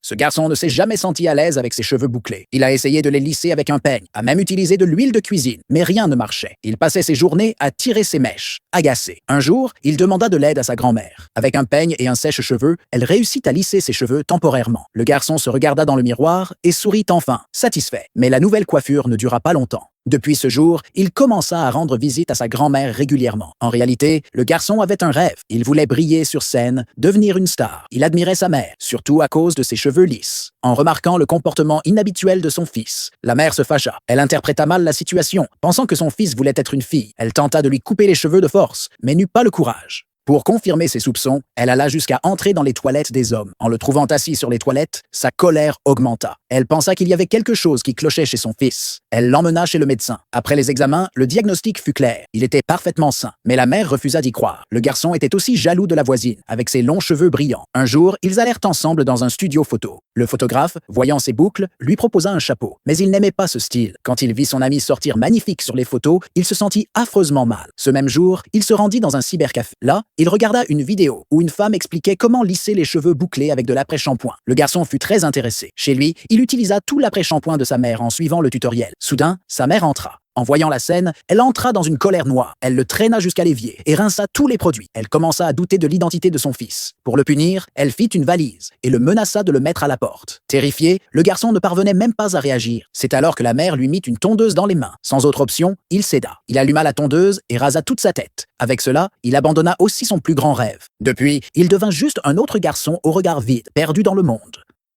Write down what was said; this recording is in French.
Ce garçon ne s'est jamais senti à l'aise avec ses cheveux bouclés. Il a essayé de les lisser avec un peigne, a même utilisé de l'huile de cuisine, mais rien ne marchait. Il passait ses journées à tirer ses mèches, agacé. Un jour, il demanda de l'aide à sa grand-mère. Avec un peigne et un sèche-cheveux, elle réussit à lisser ses cheveux temporairement. Le garçon se regarda dans le miroir et sourit enfin, satisfait. Mais la nouvelle coiffure ne dura pas longtemps. Depuis ce jour, il commença à rendre visite à sa grand-mère régulièrement. En réalité, le garçon avait un rêve. Il voulait briller sur scène, devenir une star. Il admirait sa mère, surtout à cause de ses cheveux lisses. En remarquant le comportement inhabituel de son fils, la mère se fâcha. Elle interpréta mal la situation. Pensant que son fils voulait être une fille, elle tenta de lui couper les cheveux de force, mais n'eut pas le courage. Pour confirmer ses soupçons, elle alla jusqu'à entrer dans les toilettes des hommes. En le trouvant assis sur les toilettes, sa colère augmenta. Elle pensa qu'il y avait quelque chose qui clochait chez son fils. Elle l'emmena chez le médecin. Après les examens, le diagnostic fut clair. Il était parfaitement sain. Mais la mère refusa d'y croire. Le garçon était aussi jaloux de la voisine, avec ses longs cheveux brillants. Un jour, ils allèrent ensemble dans un studio photo. Le photographe, voyant ses boucles, lui proposa un chapeau. Mais il n'aimait pas ce style. Quand il vit son ami sortir magnifique sur les photos, il se sentit affreusement mal. Ce même jour, il se rendit dans un cybercafé. Là, il regarda une vidéo où une femme expliquait comment lisser les cheveux bouclés avec de l'après-shampoing. Le garçon fut très intéressé. Chez lui, il utilisa tout l'après-shampoing de sa mère en suivant le tutoriel. Soudain, sa mère entra. En voyant la scène, elle entra dans une colère noire. Elle le traîna jusqu'à l'évier et rinça tous les produits. Elle commença à douter de l'identité de son fils. Pour le punir, elle fit une valise et le menaça de le mettre à la porte. Terrifié, le garçon ne parvenait même pas à réagir. C'est alors que la mère lui mit une tondeuse dans les mains. Sans autre option, il céda. Il alluma la tondeuse et rasa toute sa tête. Avec cela, il abandonna aussi son plus grand rêve. Depuis, il devint juste un autre garçon au regard vide, perdu dans le monde.